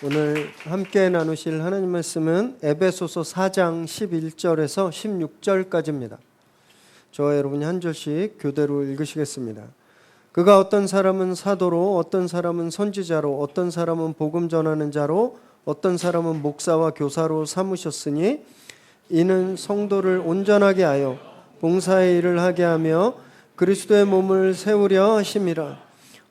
오늘 함께 나누실 하나님 말씀은 에베소서 4장 11절에서 16절까지입니다. 저와 여러분이 한 절씩 교대로 읽으시겠습니다. 그가 어떤 사람은 사도로, 어떤 사람은 선지자로, 어떤 사람은 복음 전하는 자로, 어떤 사람은 목사와 교사로 삼으셨으니 이는 성도를 온전하게 하여 봉사의 일을 하게 하며 그리스도의 몸을 세우려 하심이라.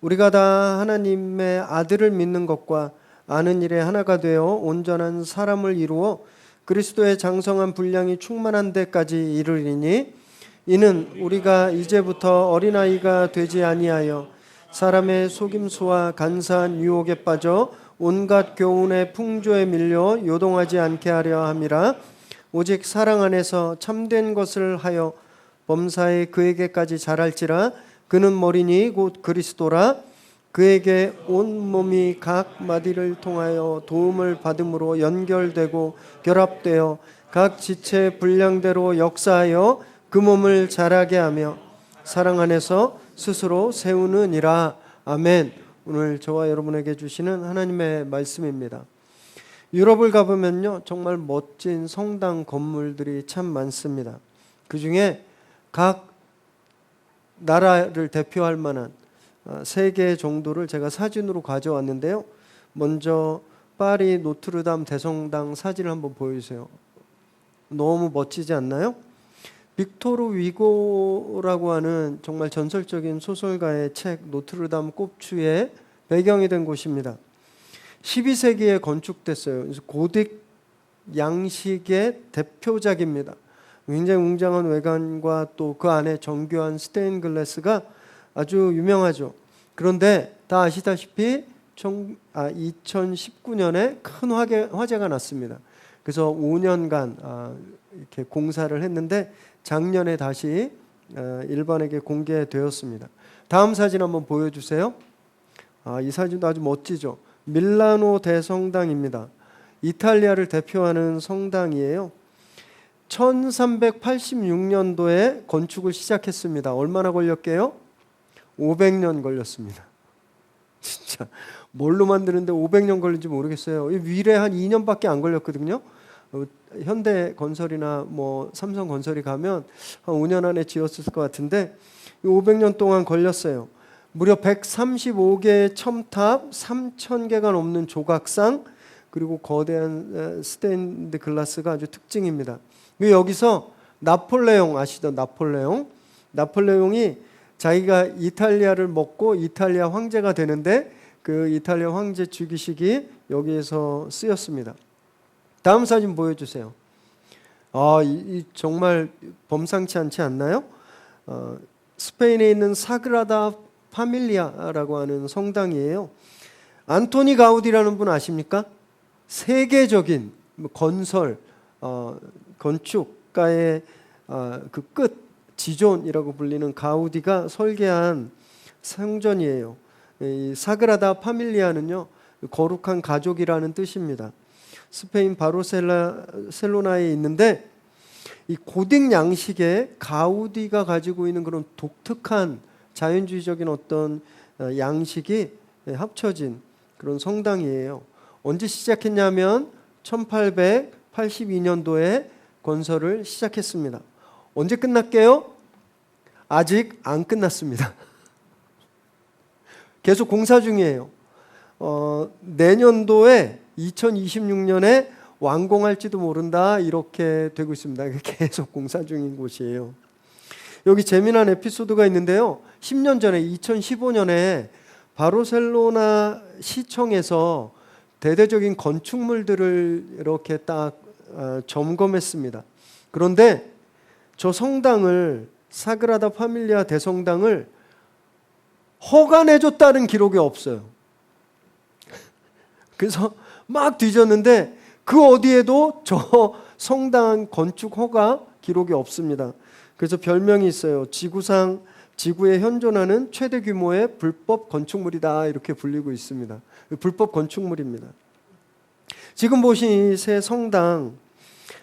우리가 다 하나님의 아들을 믿는 것과 아는 일에 하나가 되어 온전한 사람을 이루어 그리스도의 장성한 분량이 충만한 데까지 이르리니 이는 우리가 이제부터 어린아이가 되지 아니하여 사람의 속임수와 간사한 유혹에 빠져 온갖 교훈의 풍조에 밀려 요동하지 않게 하려 함이라. 오직 사랑 안에서 참된 것을 하여 범사에 그에게까지 자랄지라. 그는 머리니 곧 그리스도라. 그에게 온 몸이 각 마디를 통하여 도움을 받음으로 연결되고 결합되어 각 지체 분량대로 역사하여 그 몸을 자라게 하며 사랑 안에서 스스로 세우느니라. 아멘. 오늘 저와 여러분에게 주시는 하나님의 말씀입니다. 유럽을 가보면요, 정말 멋진 성당 건물들이 참 많습니다. 그 중에 각 나라를 대표할 만한 3개 정도를 제가 사진으로 가져왔는데요. 먼저 파리 노트르담 대성당 사진을 한번 보여주세요. 너무 멋지지 않나요? 빅토르 위고라고 하는 정말 전설적인 소설가의 책 노트르담 꼽추의 배경이 된 곳입니다. 12세기에 건축됐어요. 그래서 고딕 양식의 대표작입니다. 굉장히 웅장한 외관과 또 그 안에 정교한 스테인 글라스가 아주 유명하죠. 그런데 다 아시다시피 2019년에 큰 화재가 났습니다. 그래서 5년간 이렇게 공사를 했는데 작년에 다시 일반에게 공개되었습니다. 다음 사진 한번 보여주세요. 이 사진도 아주 멋지죠. 밀라노 대성당입니다. 이탈리아를 대표하는 성당이에요. 1386년도에 건축을 시작했습니다. 얼마나 걸렸게요? 500년 걸렸습니다. 진짜 뭘로 만드는데 500년 걸린지 모르겠어요. 이 위례 한 2년밖에 안 걸렸거든요. 현대 건설이나 뭐 삼성 건설이 가면 한 5년 안에 지었을 것 같은데 500년 동안 걸렸어요. 무려 135개의 첨탑, 3,000개가 넘는 조각상, 그리고 거대한 스테인드 글라스가 아주 특징입니다. 여기서 나폴레옹 아시죠? 나폴레옹이 자기가 이탈리아를 먹고 이탈리아 황제가 되는데 그 이탈리아 황제 즉위식이 여기에서 쓰였습니다. 다음 사진 보여주세요. 이 정말 범상치 않지 않나요? 스페인에 있는 사그라다 파밀리아라고 하는 성당이에요. 안토니 가우디라는 분 아십니까? 세계적인 건설, 건축가의 그 끝, 지존이라고 불리는 가우디가 설계한 성전이에요. 이 사그라다 파밀리아는요, 거룩한 가족이라는 뜻입니다. 스페인 바르셀로나에 있는데 이 고딕 양식의 가우디가 가지고 있는 그런 독특한 자연주의적인 어떤 양식이 합쳐진 그런 성당이에요. 언제 시작했냐면 1882년도에 건설을 시작했습니다. 언제 끝날게요? 아직 안 끝났습니다. 계속 공사 중이에요. 내년도에 2026년에 완공할지도 모른다, 이렇게 되고 있습니다. 계속 공사 중인 곳이에요. 여기 재미난 에피소드가 있는데요. 10년 전에 2015년에 바르셀로나 시청에서 대대적인 건축물들을 이렇게 딱 점검했습니다. 그런데 저 성당을, 사그라다 파밀리아 대성당을 허가내줬다는 기록이 없어요. 그래서 막 뒤졌는데 그 어디에도 저 성당 건축 허가 기록이 없습니다. 그래서 별명이 있어요. 지구에 현존하는 최대 규모의 불법 건축물이다, 이렇게 불리고 있습니다. 불법 건축물입니다. 지금 보신 이 새 성당,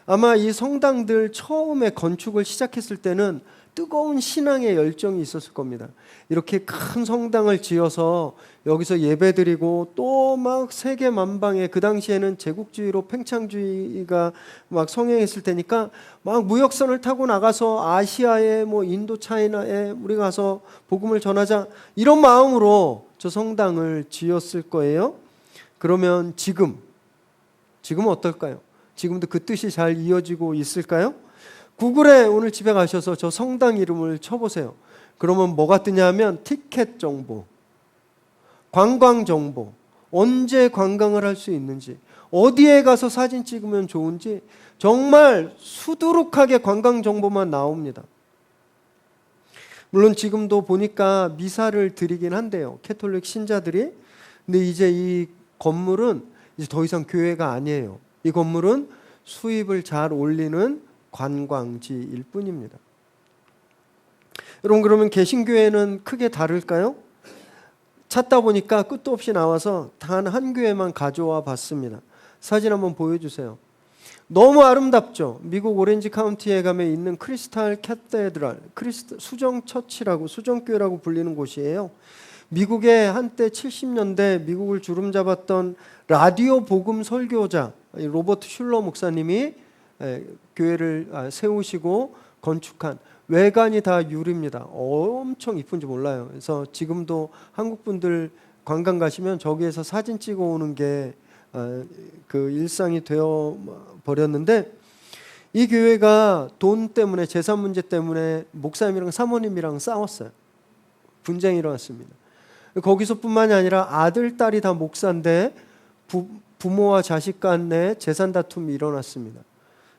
아마 이 성당들 처음에 건축을 시작했을 때는 뜨거운 신앙의 열정이 있었을 겁니다. 이렇게 큰 성당을 지어서 여기서 예배드리고 또 막 세계 만방에, 그 당시에는 제국주의로 팽창주의가 막 성행했을 테니까 막 무역선을 타고 나가서 아시아에 뭐 인도 차이나에 우리가 가서 복음을 전하자, 이런 마음으로 저 성당을 지었을 거예요. 그러면 지금 어떨까요? 지금도 그 뜻이 잘 이어지고 있을까요? 구글에 오늘 집에 가셔서 저 성당 이름을 쳐보세요. 그러면 뭐가 뜨냐면 티켓 정보, 관광 정보, 언제 관광을 할 수 있는지, 어디에 가서 사진 찍으면 좋은지, 정말 수두룩하게 관광 정보만 나옵니다. 물론 지금도 보니까 미사를 드리긴 한대요, 캐톨릭 신자들이. 근데 이제 이 건물은 이제 더 이상 교회가 아니에요. 이 건물은 수입을 잘 올리는 관광지일 뿐입니다. 여러분, 그러면 개신교회는 크게 다를까요? 찾다 보니까 끝도 없이 나와서 단 한 교회만 가져와 봤습니다. 사진 한번 보여주세요. 너무 아름답죠? 미국 오렌지 카운티에 가면 있는 크리스탈 캐테드랄, 수정 처치라고, 수정교회라고 불리는 곳이에요. 미국의 한때 70년대 미국을 주름잡았던 라디오 복음 설교자 로버트 슐러 목사님이 교회를 세우시고 건축한, 외관이 다 유리입니다. 엄청 이쁜지 몰라요. 그래서 지금도 한국 분들 관광 가시면 저기에서 사진 찍어 오는 게 그 일상이 되어 버렸는데, 이 교회가 돈 때문에, 재산 문제 때문에 목사님이랑 사모님이랑 싸웠어요. 분쟁이 일어났습니다. 거기서뿐만이 아니라 아들, 딸이 다 목사인데 부모와 자식 간에 재산 다툼이 일어났습니다.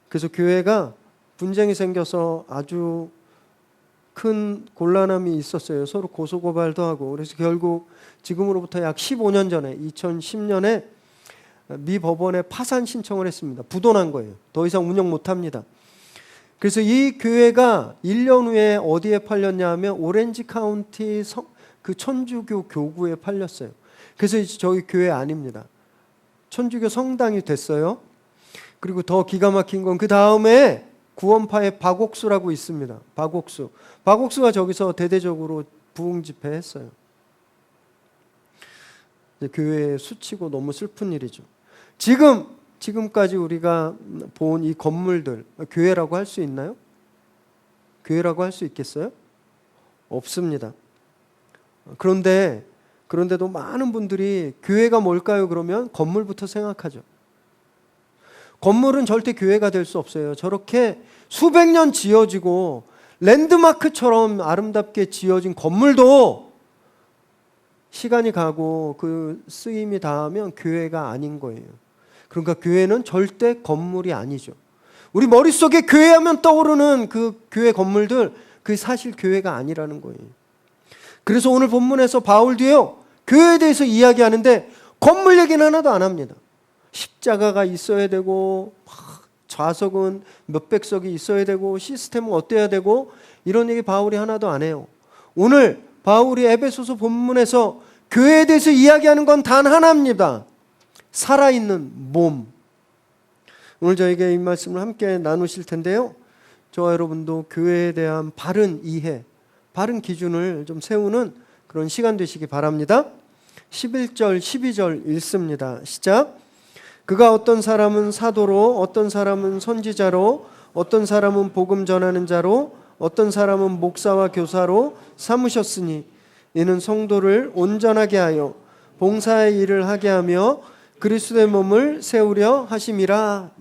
그래서 교회가 분쟁이 생겨서 아주 큰 곤란함이 있었어요. 서로 고소고발도 하고. 그래서 결국 지금으로부터 약 15년 전에 2010년에 미 법원에 파산 신청을 했습니다. 부도난 거예요. 더 이상 운영 못합니다. 그래서 이 교회가 1년 후에 어디에 팔렸냐 하면 오렌지 카운티 그 천주교 교구에 팔렸어요. 그래서 이제 저희 교회 아닙니다. 천주교 성당이 됐어요. 그리고 더 기가 막힌 건 그 다음에 구원파의 박옥수라고 있습니다. 박옥수가 저기서 대대적으로 부흥 집회했어요. 교회에 수치고 너무 슬픈 일이죠. 지금까지 우리가 본 이 건물들 교회라고 할 수 있나요? 교회라고 할 수 있겠어요? 없습니다. 그런데도 많은 분들이 교회가 뭘까요? 그러면 건물부터 생각하죠. 건물은 절대 교회가 될 수 없어요. 저렇게 수백 년 지어지고 랜드마크처럼 아름답게 지어진 건물도 시간이 가고 그 쓰임이 닿으면 교회가 아닌 거예요. 그러니까 교회는 절대 건물이 아니죠. 우리 머릿속에 교회하면 떠오르는 그 교회 건물들, 그게 사실 교회가 아니라는 거예요. 그래서 오늘 본문에서 바울도요, 교회에 대해서 이야기하는데 건물 얘기는 하나도 안 합니다. 십자가가 있어야 되고, 좌석은 몇백 석이 있어야 되고, 시스템은 어때야 되고, 이런 얘기 바울이 하나도 안 해요. 오늘 바울이 에베소서 본문에서 교회에 대해서 이야기하는 건 단 하나입니다. 살아있는 몸. 오늘 저에게 이 말씀을 함께 나누실 텐데요, 저와 여러분도 교회에 대한 바른 이해, 바른 기준을 좀 세우는 그런 시간 되시기 바랍니다. 11절 12절 읽습니다. 시작. 그가 어떤 사람은 사도로, 어떤 사람은 선지자로, 어떤 사람은 복음 전하는 자로, 어떤 사람은 목사와 교사로 삼으셨으니 이는 성도를 온전하게 하여 봉사의 일을 하게 하며 그리스도의 몸을 세우려 하심이라.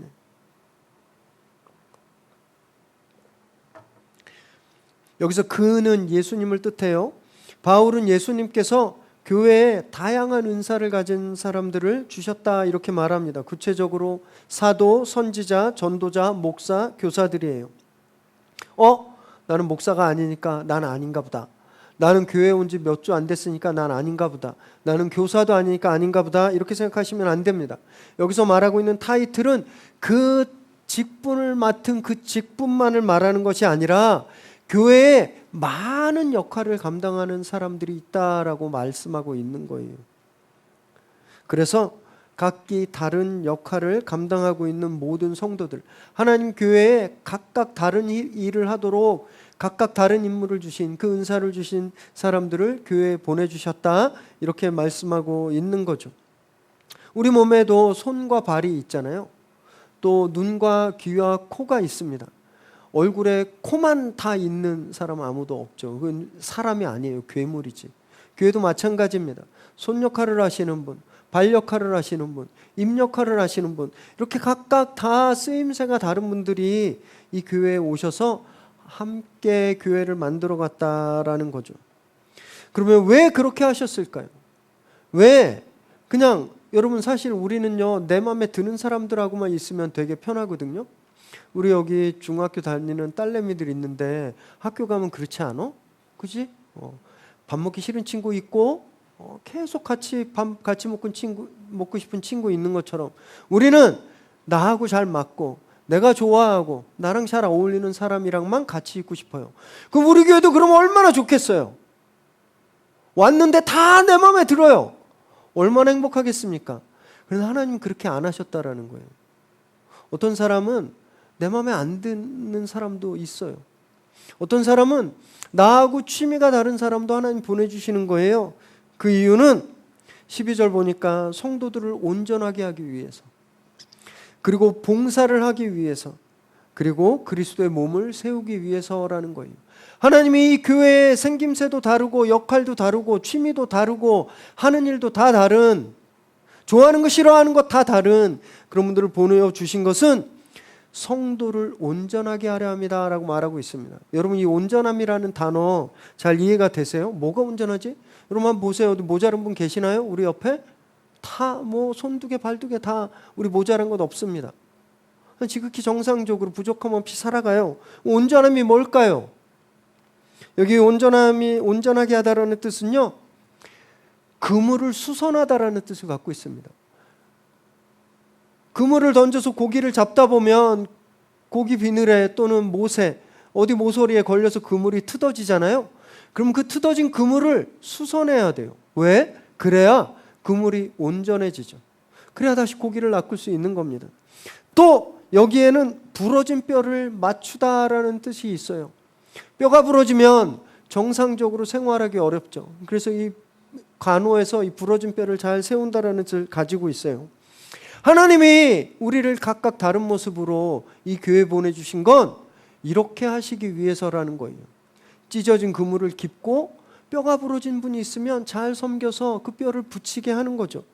여기서 그는 예수님을 뜻해요. 바울은 예수님께서 교회에 다양한 은사를 가진 사람들을 주셨다 이렇게 말합니다. 구체적으로 사도, 선지자, 전도자, 목사, 교사들이에요. 나는 목사가 아니니까 난 아닌가 보다. 나는 교회에 온 지 몇 주 안 됐으니까 난 아닌가 보다. 나는 교사도 아니니까 아닌가 보다. 이렇게 생각하시면 안 됩니다. 여기서 말하고 있는 타이틀은 그 직분을 맡은 그 직분만을 말하는 것이 아니라 교회에 많은 역할을 감당하는 사람들이 있다라고 말씀하고 있는 거예요. 그래서 각기 다른 역할을 감당하고 있는 모든 성도들, 하나님 교회에 각각 다른 일을 하도록 각각 다른 임무를 주신, 그 은사를 주신 사람들을 교회에 보내주셨다, 이렇게 말씀하고 있는 거죠. 우리 몸에도 손과 발이 있잖아요. 또 눈과 귀와 코가 있습니다. 얼굴에 코만 다 있는 사람은 아무도 없죠. 그건 사람이 아니에요. 괴물이지. 교회도 마찬가지입니다. 손 역할을 하시는 분, 발 역할을 하시는 분, 입 역할을 하시는 분, 이렇게 각각 다 쓰임새가 다른 분들이 이 교회에 오셔서 함께 교회를 만들어 갔다라는 거죠. 그러면 왜 그렇게 하셨을까요? 왜 그냥, 여러분 사실 우리는요, 내 마음에 드는 사람들하고만 있으면 되게 편하거든요. 우리 여기 중학교 다니는 딸내미들 있는데 학교 가면 그렇지 않아? 그지? 밥 먹기 싫은 친구 있고 계속 같이 밥 같이 먹고 싶은 친구 있는 것처럼 우리는 나하고 잘 맞고 내가 좋아하고 나랑 잘 어울리는 사람이랑만 같이 있고 싶어요. 그럼 우리 교회도 그러면 얼마나 좋겠어요. 왔는데 다 내 마음에 들어요. 얼마나 행복하겠습니까? 그런데 하나님 그렇게 안 하셨다라는 거예요. 어떤 사람은 내 마음에 안 드는 사람도 있어요. 어떤 사람은 나하고 취미가 다른 사람도 하나님 보내주시는 거예요. 그 이유는 12절 보니까 성도들을 온전하게 하기 위해서, 그리고 봉사를 하기 위해서, 그리고 그리스도의 몸을 세우기 위해서라는 거예요. 하나님이 이 교회의 생김새도 다르고 역할도 다르고 취미도 다르고 하는 일도 다 다른, 좋아하는 거 싫어하는 거 다 다른 그런 분들을 보내주신 것은 성도를 온전하게 하려 합니다 라고 말하고 있습니다. 여러분, 이 온전함이라는 단어 잘 이해가 되세요? 뭐가 온전하지? 여러분 한번 보세요. 어디 모자란 분 계시나요? 우리 옆에? 다 뭐 손 두 개 발 두 개 다 우리 모자란 것 없습니다. 지극히 정상적으로 부족함 없이 살아가요. 온전함이 뭘까요? 여기 온전하게 하다라는 뜻은요, 그물을 수선하다라는 뜻을 갖고 있습니다. 그물을 던져서 고기를 잡다 보면 고기 비늘에 또는 못에 어디 모서리에 걸려서 그물이 트어지잖아요. 그럼 그 트어진 그물을 수선해야 돼요. 왜? 그래야 그물이 온전해지죠. 그래야 다시 고기를 낚을 수 있는 겁니다. 또 여기에는 부러진 뼈를 맞추다라는 뜻이 있어요. 뼈가 부러지면 정상적으로 생활하기 어렵죠. 그래서 이 간호에서 이 부러진 뼈를 잘 세운다라는 뜻을 가지고 있어요. 하나님이 우리를 각각 다른 모습으로 이 교회에 보내주신 건 이렇게 하시기 위해서라는 거예요. 찢어진 그물을 깁고 뼈가 부러진 분이 있으면 잘 섬겨서 그 뼈를 붙이게 하는 거죠.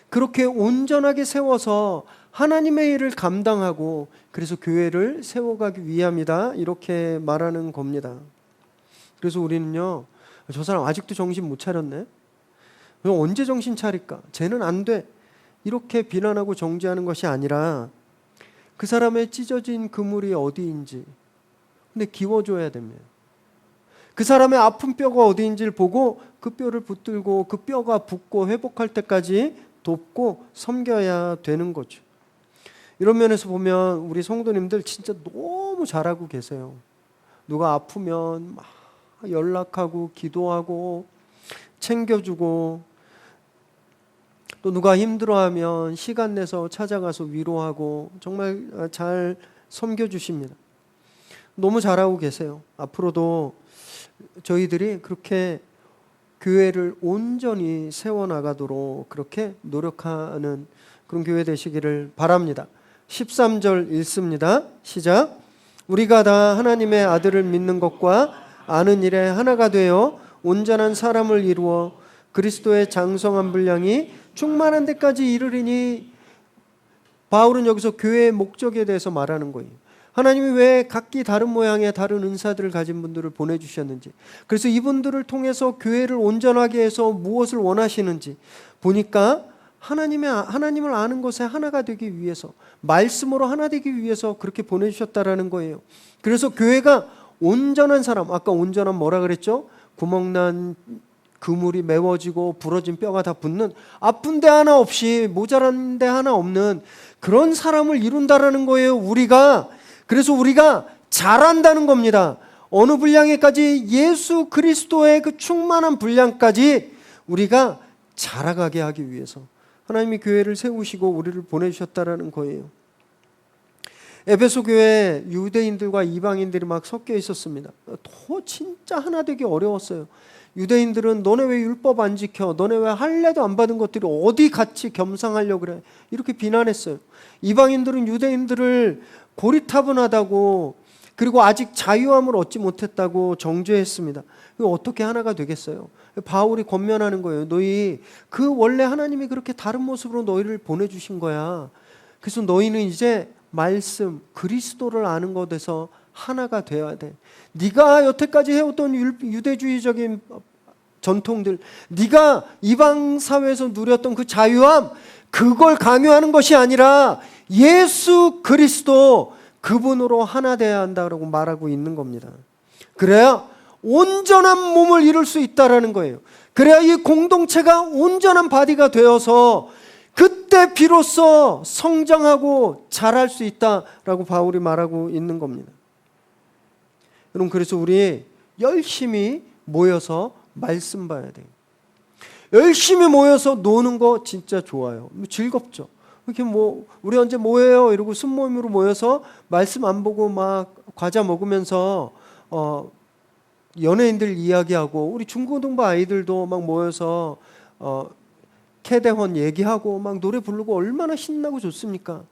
그렇게 온전하게 세워서 하나님의 일을 감당하고 그래서 교회를 세워가기 위함이다, 이렇게 말하는 겁니다. 그래서 우리는요, 저 사람 아직도 정신 못 차렸네, 언제 정신 차릴까, 쟤는 안 돼, 이렇게 비난하고 정죄하는 것이 아니라 그 사람의 찢어진 그물이 어디인지 근데 기워줘야 됩니다. 그 사람의 아픈 뼈가 어디인지를 보고 그 뼈를 붙들고 그 뼈가 붓고 회복할 때까지 돕고 섬겨야 되는 거죠. 이런 면에서 보면 우리 성도님들 진짜 너무 잘하고 계세요. 누가 아프면 막 연락하고 기도하고 챙겨주고, 또 누가 힘들어하면 시간 내서 찾아가서 위로하고 정말 잘 섬겨주십니다. 너무 잘하고 계세요. 앞으로도 저희들이 그렇게 교회를 온전히 세워나가도록 그렇게 노력하는 그런 교회 되시기를 바랍니다. 13절 읽습니다. 시작. 우리가 다 하나님의 아들을 믿는 것과 아는 일에 하나가 되어 온전한 사람을 이루어 그리스도의 장성한 분량이 충만한 데까지 이르리니, 바울은 여기서 교회의 목적에 대해서 말하는 거예요. 하나님이 왜 각기 다른 모양의 다른 은사들을 가진 분들을 보내주셨는지, 그래서 이분들을 통해서 교회를 온전하게 해서 무엇을 원하시는지 보니까 하나님을 아는 것에 하나가 되기 위해서, 말씀으로 하나 되기 위해서 그렇게 보내주셨다라는 거예요. 그래서 교회가 온전한 사람, 아까 온전한 뭐라 그랬죠? 구멍난 그물이 메워지고 부러진 뼈가 다 붙는, 아픈 데 하나 없이 모자란 데 하나 없는 그런 사람을 이룬다라는 거예요, 우리가. 그래서 우리가 잘한다는 겁니다. 어느 분량에까지? 예수 그리스도의 그 충만한 분량까지 우리가 자라가게 하기 위해서 하나님이 교회를 세우시고 우리를 보내주셨다라는 거예요. 에베소 교회에 유대인들과 이방인들이 막 섞여 있었습니다. 더 진짜 하나 되기 어려웠어요. 유대인들은 너네 왜 율법 안 지켜? 너네 왜 할례도 안 받은 것들이 어디 같이 겸상하려고 그래? 이렇게 비난했어요. 이방인들은 유대인들을 고리타분하다고, 그리고 아직 자유함을 얻지 못했다고 정죄했습니다. 어떻게 하나가 되겠어요? 바울이 권면하는 거예요. 너희 그 원래 하나님이 그렇게 다른 모습으로 너희를 보내주신 거야. 그래서 너희는 이제 말씀 그리스도를 아는 것에서 하나가 되어야 돼. 네가 여태까지 해왔던 유대주의적인 전통들, 네가 이방 사회에서 누렸던 그 자유함, 그걸 강요하는 것이 아니라 예수 그리스도 그분으로 하나 되어야 한다고 말하고 있는 겁니다. 그래야 온전한 몸을 이룰 수 있다라는 거예요. 그래야 이 공동체가 온전한 바디가 되어서 그때 비로소 성장하고 자랄 수 있다라고 바울이 말하고 있는 겁니다. 여러분, 그래서 우리 열심히 모여서 말씀 봐야 돼요. 열심히 모여서 노는 거 진짜 좋아요. 즐겁죠. 이렇게 우리 언제 뭐해요? 이러고 순모임으로 모여서 말씀 안 보고 막 과자 먹으면서 연예인들 이야기하고, 우리 중고등부 아이들도 막 모여서 캐대헌 얘기하고 막 노래 부르고 얼마나 신나고 좋습니까?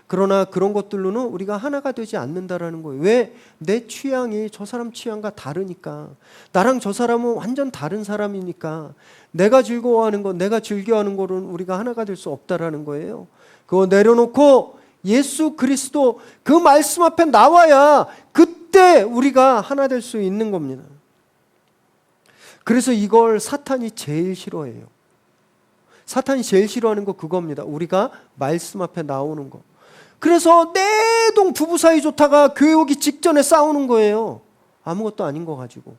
그러나 그런 것들로는 우리가 하나가 되지 않는다라는 거예요. 왜? 내 취향이 저 사람 취향과 다르니까. 나랑 저 사람은 완전 다른 사람이니까 내가 즐거워하는 것, 내가 즐겨하는 거로는 우리가 하나가 될 수 없다라는 거예요. 그거 내려놓고 예수 그리스도 그 말씀 앞에 나와야 그때 우리가 하나 될 수 있는 겁니다. 그래서 이걸 사탄이 제일 싫어해요. 사탄이 제일 싫어하는 거 그겁니다. 우리가 말씀 앞에 나오는 거. 그래서 내동 부부 사이 좋다가 교회 오기 직전에 싸우는 거예요. 아무것도 아닌 거 가지고.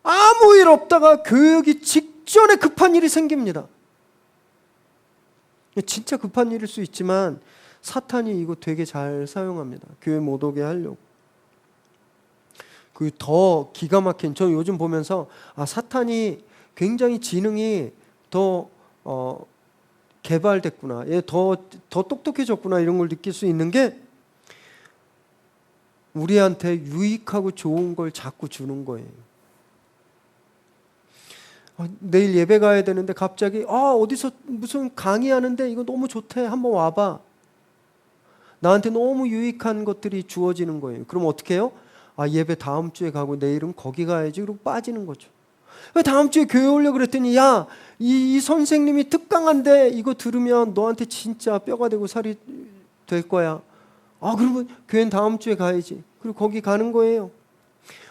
아무 일 없다가 교회 오기 직전에 급한 일이 생깁니다. 진짜 급한 일일 수 있지만 사탄이 이거 되게 잘 사용합니다. 교회 못 오게 하려고. 그 더 기가 막힌, 저 요즘 보면서 사탄이 굉장히 지능이 더 개발됐구나, 얘 더 똑똑해졌구나, 이런 걸 느낄 수 있는 게, 우리한테 유익하고 좋은 걸 자꾸 주는 거예요. 내일 예배 가야 되는데 갑자기 어디서 무슨 강의하는데 이거 너무 좋대, 한번 와봐. 나한테 너무 유익한 것들이 주어지는 거예요. 그럼 어떻게 해요? 예배 다음 주에 가고 내일은 거기 가야지, 그리고 빠지는 거죠. 다음 주에 교회 오려고 그랬더니 이 선생님이 특강한데 이거 들으면 너한테 진짜 뼈가 되고 살이 될 거야. 그러면 교회는 다음 주에 가야지. 그리고 거기 가는 거예요.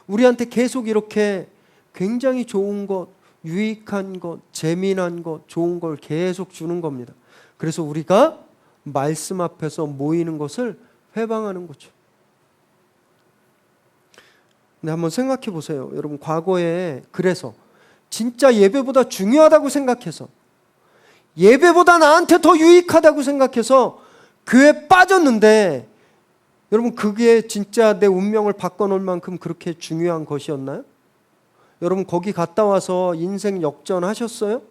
우리한테 계속 이렇게 굉장히 좋은 것, 유익한 것, 재미난 것, 좋은 걸 계속 주는 겁니다. 그래서 우리가 말씀 앞에서 모이는 것을 회방하는 거죠. 근데 한번 생각해 보세요. 여러분, 과거에 그래서 진짜 예배보다 중요하다고 생각해서, 예배보다 나한테 더 유익하다고 생각해서 교회에 빠졌는데, 여러분, 그게 진짜 내 운명을 바꿔놓을 만큼 그렇게 중요한 것이었나요? 여러분, 거기 갔다 와서 인생 역전하셨어요?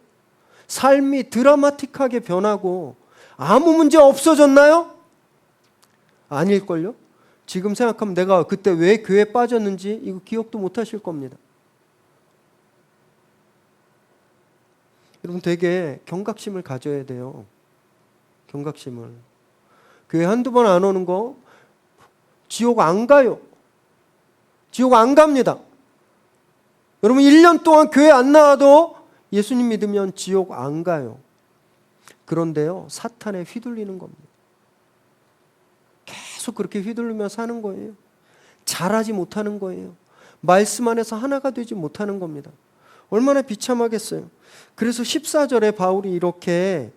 삶이 드라마틱하게 변하고 아무 문제 없어졌나요? 아닐걸요? 지금 생각하면 내가 그때 왜 교회에 빠졌는지 이거 기억도 못 하실 겁니다. 여러분, 되게 경각심을 가져야 돼요. 경각심을. 교회 한두 번 안 오는 거 지옥 안 가요. 지옥 안 갑니다. 여러분, 1년 동안 교회 안 나와도 예수님 믿으면 지옥 안 가요. 그런데요, 사탄에 휘둘리는 겁니다. 계속 그렇게 휘둘리며 사는 거예요. 잘하지 못하는 거예요. 말씀 안에서 하나가 되지 못하는 겁니다. 얼마나 비참하겠어요. 그래서 14절에 바울이 이렇게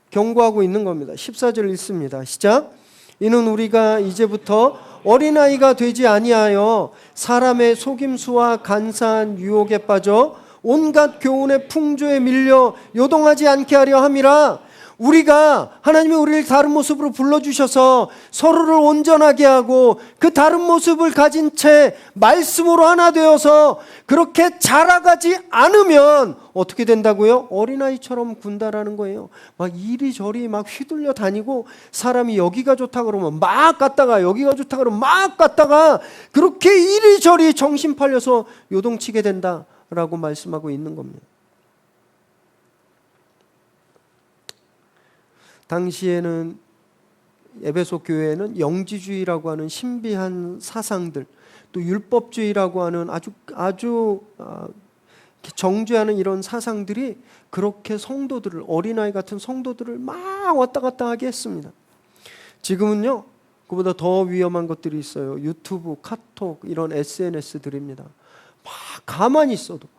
경고하고 있는 겁니다. 14절 읽습니다. 시작. 이는 우리가 이제부터 어린아이가 되지 아니하여 사람의 속임수와 간사한 유혹에 빠져 온갖 교훈의 풍조에 밀려 요동하지 않게 하려 함이라. 우리가 하나님이 우리를 다른 모습으로 불러주셔서 서로를 온전하게 하고 그 다른 모습을 가진 채 말씀으로 하나 되어서 그렇게 자라가지 않으면 어떻게 된다고요? 어린아이처럼 군다라는 거예요. 막 이리저리 막 휘둘려 다니고 사람이 여기가 좋다 그러면 막 갔다가 여기가 좋다 그러면 막 갔다가 그렇게 이리저리 정신 팔려서 요동치게 된다라고 말씀하고 있는 겁니다. 당시에는 에베소 교회는 영지주의라고 하는 신비한 사상들, 또 율법주의라고 하는 아주 정죄하는 이런 사상들이 그렇게 성도들을, 어린아이 같은 성도들을 막 왔다 갔다 하게 했습니다. 지금은요, 그보다 더 위험한 것들이 있어요. 유튜브, 카톡 이런 SNS들입니다. 막 가만히 있어도,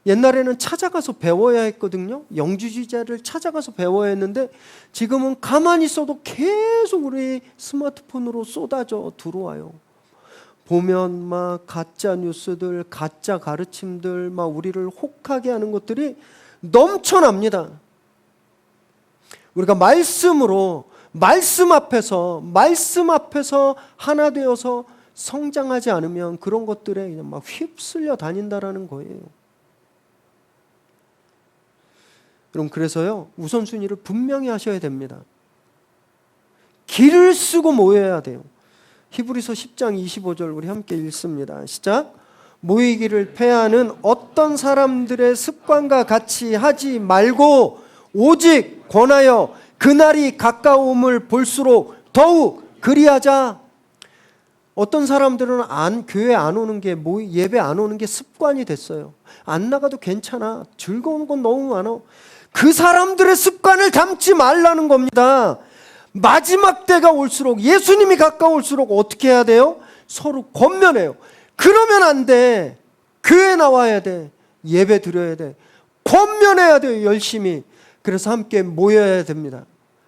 옛날에는 찾아가서 배워야 했거든요. 영주주의자를 찾아가서 배워야 했는데 지금은 가만히 있어도 계속 우리 스마트폰으로 쏟아져 들어와요. 보면 막 가짜 뉴스들, 가짜 가르침들, 막 우리를 혹하게 하는 것들이 넘쳐납니다. 우리가 말씀으로, 말씀 앞에서 하나 되어서 성장하지 않으면 그런 것들에 그냥 막 휩쓸려 다닌다라는 거예요. 여러분, 그래서요, 우선순위를 분명히 하셔야 됩니다. 길을 쓰고 모여야 돼요. 히브리서 10장 25절 우리 함께 읽습니다. 시작. 모이기를 패하는 어떤 사람들의 습관과 같이 하지 말고 오직 권하여 그날이 가까움을 볼수록 더욱 그리하자. 어떤 사람들은 교회 안 오는 게, 예배 안 오는 게 습관이 됐어요. 안 나가도 괜찮아. 즐거운 건 너무 많아. 그 사람들의 습관을 담지 말라는 겁니다. 마지막 때가 올수록, 예수님이 가까울수록 어떻게 해야 돼요? 서로 권면해요. 그러면 안 돼. 교회 나와야 돼. 예배 드려야 돼. 권면해야 돼요. 열심히. 그래서 함께 모여야 됩니다.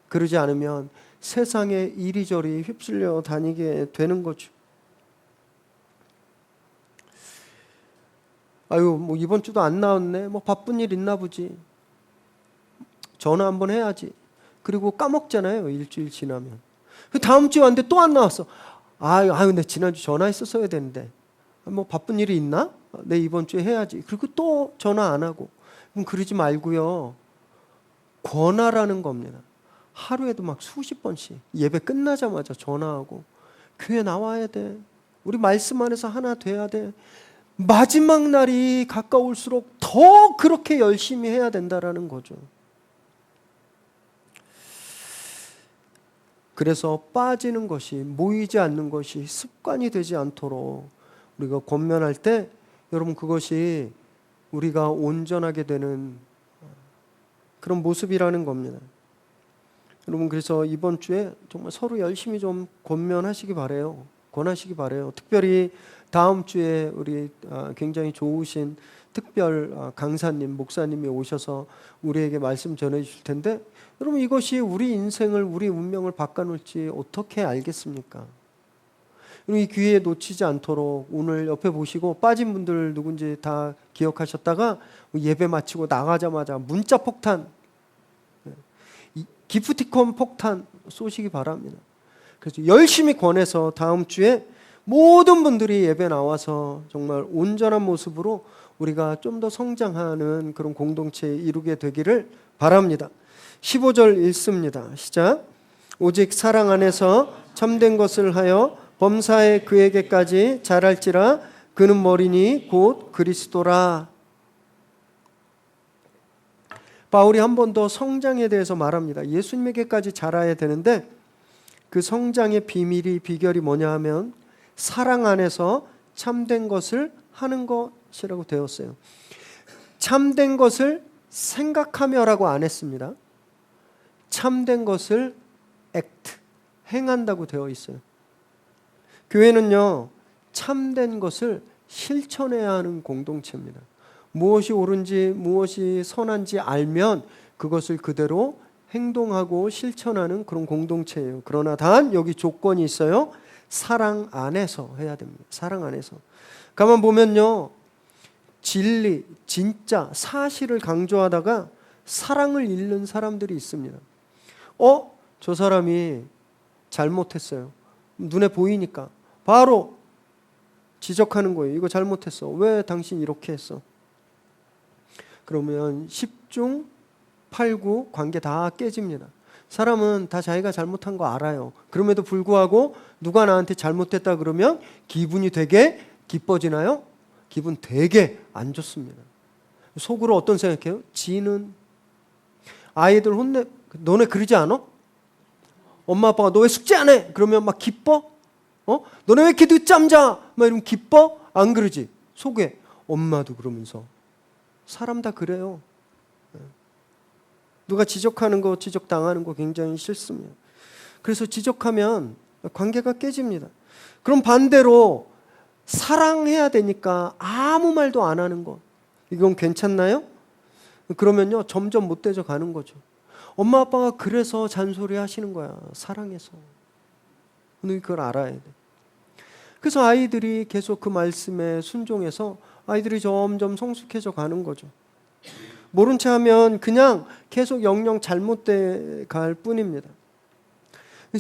그러지 않으면 세상에 이리저리 휩쓸려 다니게 되는 거죠. 아유, 뭐 이번 주도 안 나왔네. 뭐 바쁜 일 있나 보지. 전화 한번 해야지. 그리고 까먹잖아요. 일주일 지나면. 그 다음 주에 왔는데 또 안 나왔어. 아유, 근데 지난주 전화했었어야 되는데. 뭐 바쁜 일이 있나? 내 이번 주에 해야지. 그리고 또 전화 안 하고. 그럼 그러지 말고요. 권하라는 겁니다. 하루에도 막 수십 번씩 예배 끝나자마자 전화하고 교회 나와야 돼. 우리 말씀 안에서 하나 돼야 돼. 마지막 날이 가까울수록 더 그렇게 열심히 해야 된다라는 거죠. 그래서 빠지는 것이, 모이지 않는 것이 습관이 되지 않도록 우리가 권면할 때 여러분, 그것이 우리가 온전하게 되는 그런 모습이라는 겁니다. 여러분, 그래서 이번 주에 정말 서로 열심히 좀 권면하시기 바래요. 권하시기 바래요. 특별히 다음 주에 우리 굉장히 좋으신 특별 강사님, 목사님이 오셔서 우리에게 말씀 전해 주실 텐데, 여러분, 이것이 우리 인생을, 우리 운명을 바꿔놓을지 어떻게 알겠습니까? 이 기회에 놓치지 않도록 오늘 옆에 보시고 빠진 분들 누군지 다 기억하셨다가 예배 마치고 나가자마자 문자 폭탄, 기프티콘 폭탄 쏘시기 바랍니다. 그래서 열심히 권해서 다음 주에 모든 분들이 예배 나와서 정말 온전한 모습으로 우리가 좀 더 성장하는 그런 공동체 이루게 되기를 바랍니다. 15절 읽습니다. 시작. 오직 사랑 안에서 참된 것을 하여 범사에 그에게까지 자랄지라. 그는 머리니 곧 그리스도라. 바울이 한 번 더 성장에 대해서 말합니다. 예수님에게까지 자라야 되는데 그 성장의 비결이 뭐냐 하면 사랑 안에서 참된 것을 하는 것이라고 되었어요. 참된 것을 생각하며라고 안 했습니다. 참된 것을 행한다고 되어 있어요. 교회는요, 참된 것을 실천해야 하는 공동체입니다. 무엇이 옳은지 무엇이 선한지 알면 그것을 그대로 행동하고 실천하는 그런 공동체예요. 그러나 단 여기 조건이 있어요. 사랑 안에서 해야 됩니다. 사랑 안에서. 가만 보면요, 진리, 진짜, 사실을 강조하다가 사랑을 잃는 사람들이 있습니다. 저 사람이 잘못했어요. 눈에 보이니까 바로 지적하는 거예요. 이거 잘못했어. 왜 당신 이렇게 했어? 그러면 10중 8구 관계 다 깨집니다. 사람은 다 자기가 잘못한 거 알아요. 그럼에도 불구하고 누가 나한테 잘못했다 그러면 기분이 되게 기뻐지나요? 기분 되게 안 좋습니다. 속으로 어떤 생각해요? 지는 아이들 혼내, 너네 그러지 않아? 엄마 아빠가 너 왜 숙제 안 해? 그러면 막 기뻐? 너네 왜 이렇게 늦잠 자? 막 이러면 기뻐? 안 그러지? 속에 엄마도 그러면서 사람 다 그래요. 누가 지적하는 거, 지적당하는 거 굉장히 싫습니다. 그래서 지적하면 관계가 깨집니다. 그럼 반대로 사랑해야 되니까 아무 말도 안 하는 거, 이건 괜찮나요? 그러면요 점점 못돼져 가는 거죠. 엄마 아빠가 그래서 잔소리 하시는 거야. 사랑해서. 너희 그걸 알아야 돼. 그래서 아이들이 계속 그 말씀에 순종해서 아이들이 점점 성숙해져 가는 거죠. 모른 체 하면 그냥 계속 영영 잘못돼 갈 뿐입니다.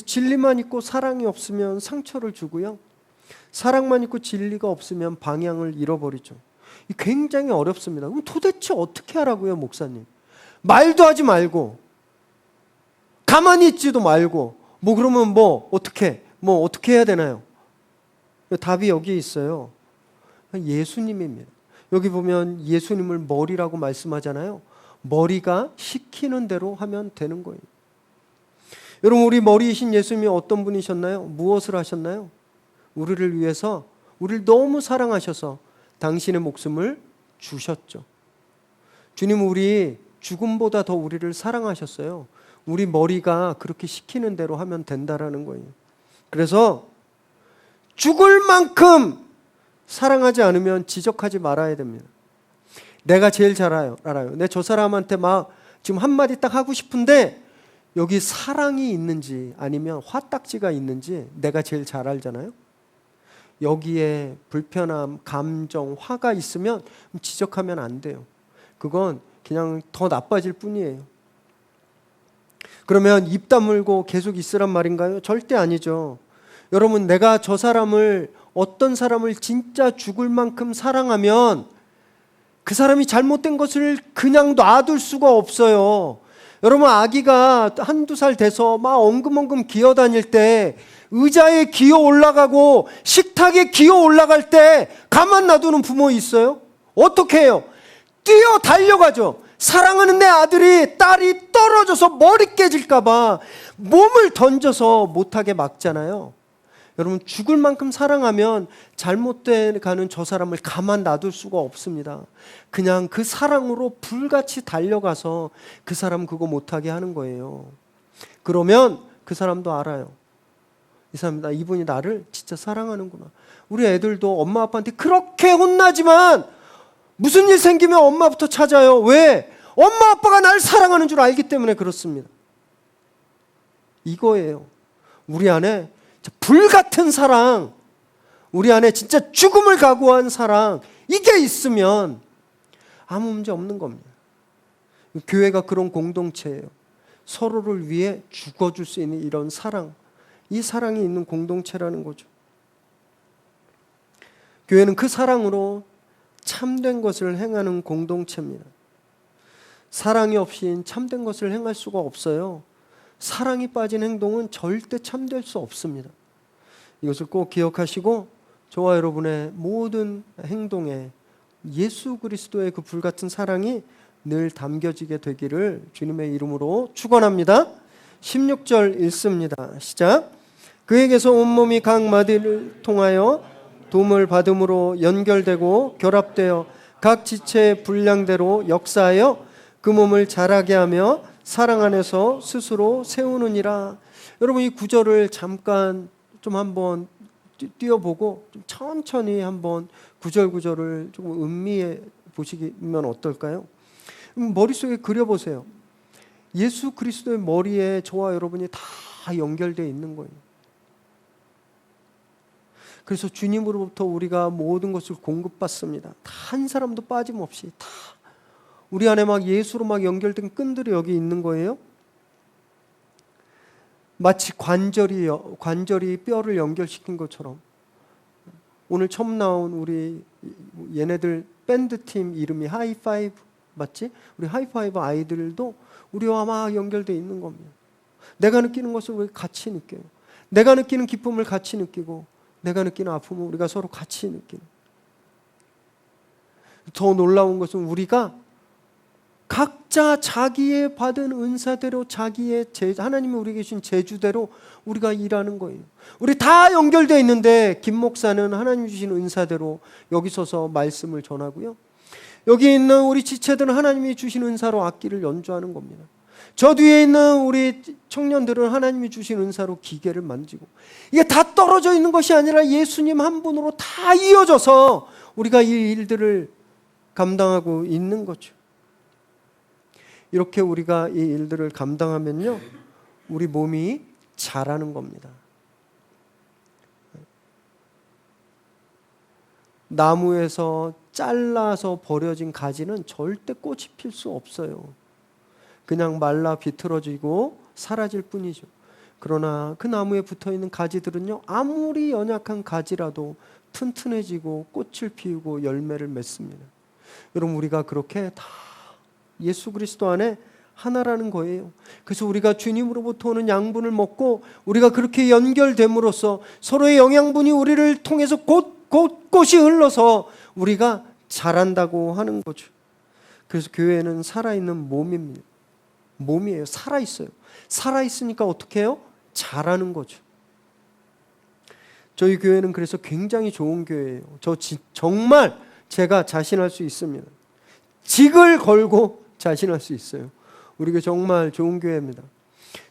진리만 있고 사랑이 없으면 상처를 주고요. 사랑만 있고 진리가 없으면 방향을 잃어버리죠. 굉장히 어렵습니다. 그럼 도대체 어떻게 하라고요, 목사님? 말도 하지 말고 가만히 있지도 말고 그러면 어떻게 해야 되나요? 답이 여기 있어요. 예수님입니다. 여기 보면 예수님을 머리라고 말씀하잖아요. 머리가 시키는 대로 하면 되는 거예요. 여러분, 우리 머리이신 예수님이 어떤 분이셨나요? 무엇을 하셨나요? 우리를 위해서, 우리를 너무 사랑하셔서 당신의 목숨을 주셨죠. 주님은 우리 죽음보다 더 우리를 사랑하셨어요. 우리 머리가 그렇게 시키는 대로 하면 된다라는 거예요. 그래서 죽을 만큼 사랑하지 않으면 지적하지 말아야 됩니다. 내가 제일 잘 알아요. 내 저 사람한테 막 지금 한마디 딱 하고 싶은데 여기 사랑이 있는지 아니면 화딱지가 있는지 내가 제일 잘 알잖아요. 여기에 불편함, 감정, 화가 있으면 지적하면 안 돼요. 그건 그냥 더 나빠질 뿐이에요. 그러면 입 다물고 계속 있으란 말인가요? 절대 아니죠. 여러분, 내가 저 사람을, 어떤 사람을 진짜 죽을 만큼 사랑하면 그 사람이 잘못된 것을 그냥 놔둘 수가 없어요. 여러분, 아기가 한두 살 돼서 막 엉금엉금 기어다닐 때, 의자에 기어 올라가고 식탁에 기어 올라갈 때 가만 놔두는 부모 있어요? 어떻게 해요? 뛰어 달려가죠. 사랑하는 내 아들이, 딸이 떨어져서 머리 깨질까 봐 몸을 던져서 못하게 막잖아요. 여러분, 죽을 만큼 사랑하면 잘못돼 가는 저 사람을 가만 놔둘 수가 없습니다. 그냥 그 사랑으로 불같이 달려가서 그 사람 그거 못하게 하는 거예요. 그러면 그 사람도 알아요. 이 사람, 이분이 나를 진짜 사랑하는구나. 우리 애들도 엄마 아빠한테 그렇게 혼나지만 무슨 일 생기면 엄마부터 찾아요. 왜? 엄마 아빠가 날 사랑하는 줄 알기 때문에 그렇습니다. 이거예요. 우리 안에 불같은 사랑, 우리 안에 진짜 죽음을 각오한 사랑, 이게 있으면 아무 문제 없는 겁니다. 교회가 그런 공동체예요. 서로를 위해 죽어줄 수 있는 이런 사랑, 이 사랑이 있는 공동체라는 거죠. 교회는 그 사랑으로 참된 것을 행하는 공동체입니다. 사랑이 없인 참된 것을 행할 수가 없어요. 사랑이 빠진 행동은 절대 참될 수 없습니다. 이것을 꼭 기억하시고 저와 여러분의 모든 행동에 예수 그리스도의 그 불같은 사랑이 늘 담겨지게 되기를 주님의 이름으로 축원합니다. 16절 읽습니다. 시작. 그에게서 온몸이 각 마디를 통하여 도움을 받음으로 연결되고 결합되어 각 지체의 분량대로 역사하여 그 몸을 자라게 하며 사랑 안에서 스스로 세우느니라. 여러분, 이 구절을 잠깐 좀 한번 띄워보고 좀 천천히 한번 구절구절을 조금 음미해 보시면 어떨까요? 머릿속에 그려보세요. 예수 그리스도의 머리에 저와 여러분이 다 연결되어 있는 거예요. 그래서 주님으로부터 우리가 모든 것을 공급받습니다. 다 한 사람도 빠짐없이 다 우리 안에 막 예수로 막 연결된 끈들이 여기 있는 거예요. 마치 관절이 뼈를 연결시킨 것처럼 오늘 처음 나온 우리 얘네들 밴드팀 이름이 하이파이브 맞지? 우리 하이파이브 아이들도 우리와 막 연결되어 있는 겁니다. 내가 느끼는 것을 우리 같이 느껴요. 내가 느끼는 기쁨을 같이 느끼고 내가 느끼는 아픔을 우리가 서로 같이 느끼는. 더 놀라운 것은 우리가 각자 자기의 받은 은사대로 하나님이 우리에게 주신 재주대로 우리가 일하는 거예요. 우리 다 연결되어 있는데 김 목사는 하나님 주신 은사대로 여기 서서 말씀을 전하고요. 여기 있는 우리 지체들은 하나님이 주신 은사로 악기를 연주하는 겁니다. 저 뒤에 있는 우리 청년들은 하나님이 주신 은사로 기계를 만지고, 이게 다 떨어져 있는 것이 아니라 예수님 한 분으로 다 이어져서 우리가 이 일들을 감당하고 있는 거죠. 이렇게 우리가 이 일들을 감당하면요, 우리 몸이 자라는 겁니다. 나무에서 잘라서 버려진 가지는 절대 꽃이 필 수 없어요. 그냥 말라 비틀어지고 사라질 뿐이죠. 그러나 그 나무에 붙어있는 가지들은요, 아무리 연약한 가지라도 튼튼해지고 꽃을 피우고 열매를 맺습니다. 여러분, 우리가 그렇게 다 예수 그리스도 안에 하나라는 거예요. 그래서 우리가 주님으로부터 오는 양분을 먹고 우리가 그렇게 연결됨으로써 서로의 영양분이 우리를 통해서 곳곳이 흘러서 우리가 자란다고 하는 거죠. 그래서 교회는 살아있는 몸이에요. 살아있어요. 살아있으니까 어떻게 해요? 자라는 거죠. 저희 교회는 그래서 굉장히 좋은 교회예요. 정말 제가 자신할 수 있습니다. 직을 걸고 자신할 수 있어요. 우리 교회 정말 좋은 교회입니다.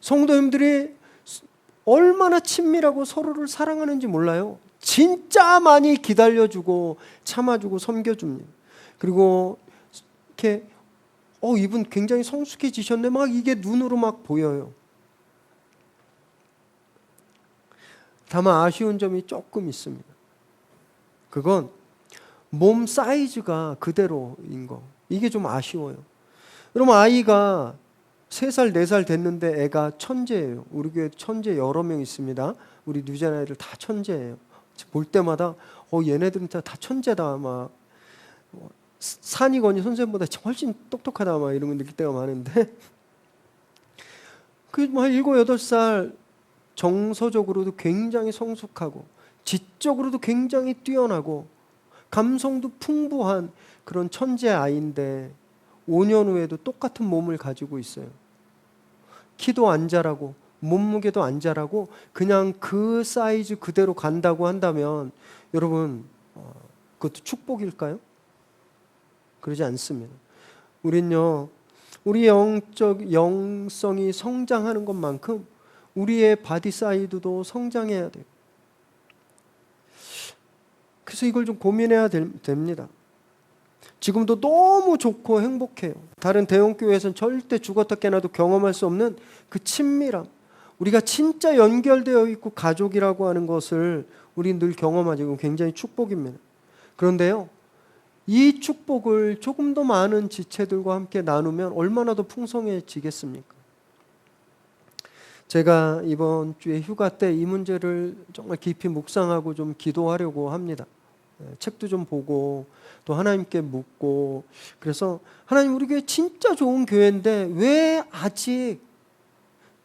성도님들이 얼마나 친밀하고 서로를 사랑하는지 몰라요. 진짜 많이 기다려주고 참아주고 섬겨줍니다. 그리고 이렇게 이분 굉장히 성숙해지셨네, 막 이게 눈으로 막 보여요. 다만 아쉬운 점이 조금 있습니다. 그건 몸 사이즈가 그대로인 거. 이게 좀 아쉬워요. 여러분, 아이가 3살, 4살 됐는데 애가 천재예요. 우리 교회 천재 여러 명 있습니다. 우리 뉴젠 아이들 다 천재예요. 볼 때마다 얘네들은 다 천재다, 막 산이건이 선생님보다 훨씬 똑똑하다, 막 이런 거 느낄 때가 많은데 그 뭐 7, 8살 정서적으로도 굉장히 성숙하고 지적으로도 굉장히 뛰어나고 감성도 풍부한 그런 천재 아이인데 5년 후에도 똑같은 몸을 가지고 있어요. 키도 안 자라고 몸무게도 안 자라고 그냥 그 사이즈 그대로 간다고 한다면 여러분, 그것도 축복일까요? 그러지 않습니다. 우린요, 우리 영성이 성장하는 것만큼 우리의 바디 사이즈도 성장해야 돼요. 그래서 이걸 좀 고민해야 됩니다. 지금도 너무 좋고 행복해요. 다른 대형교회에서는 절대 죽었다 깨나도 경험할 수 없는 그 친밀함, 우리가 진짜 연결되어 있고 가족이라고 하는 것을 우리 늘 경험하죠. 굉장히 축복입니다. 그런데요, 이 축복을 조금 더 많은 지체들과 함께 나누면 얼마나 더 풍성해지겠습니까? 제가 이번 주에 휴가 때 이 문제를 정말 깊이 묵상하고 좀 기도하려고 합니다. 책도 좀 보고 또 하나님께 묻고, 그래서 하나님, 우리 교회 진짜 좋은 교회인데 왜 아직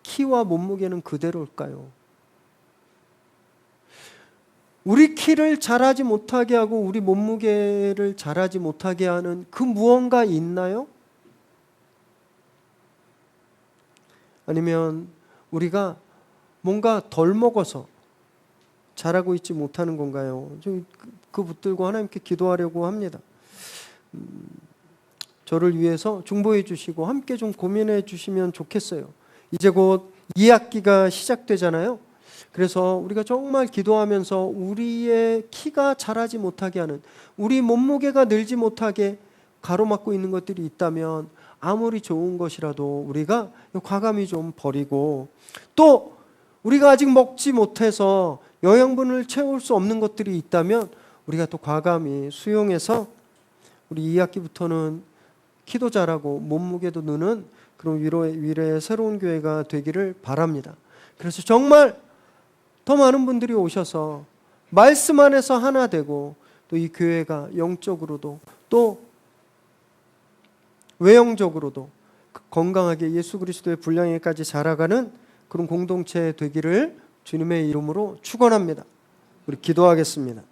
키와 몸무게는 그대로일까요? 우리 키를 자라지 못하게 하고 우리 몸무게를 자라지 못하게 하는 그 무언가 있나요? 아니면 우리가 뭔가 덜 먹어서 자라고 있지 못하는 건가요? 그 붙들고 하나님께 기도하려고 합니다. 저를 위해서 중보해 주시고 함께 좀 고민해 주시면 좋겠어요. 이제 곧 2학기가 시작되잖아요. 그래서 우리가 정말 기도하면서 우리의 키가 자라지 못하게 하는, 우리 몸무게가 늘지 못하게 가로막고 있는 것들이 있다면 아무리 좋은 것이라도 우리가 과감히 좀 버리고, 또 우리가 아직 먹지 못해서 영양분을 채울 수 없는 것들이 있다면 우리가 또 과감히 수용해서 우리 2학기부터는 키도 자라고 몸무게도 느는 그런 위로의 새로운 교회가 되기를 바랍니다. 그래서 정말 더 많은 분들이 오셔서 말씀 안에서 하나 되고 또 이 교회가 영적으로도 또 외형적으로도 건강하게 예수 그리스도의 분량에까지 자라가는 그런 공동체 되기를 주님의 이름으로 축원합니다. 우리 기도하겠습니다.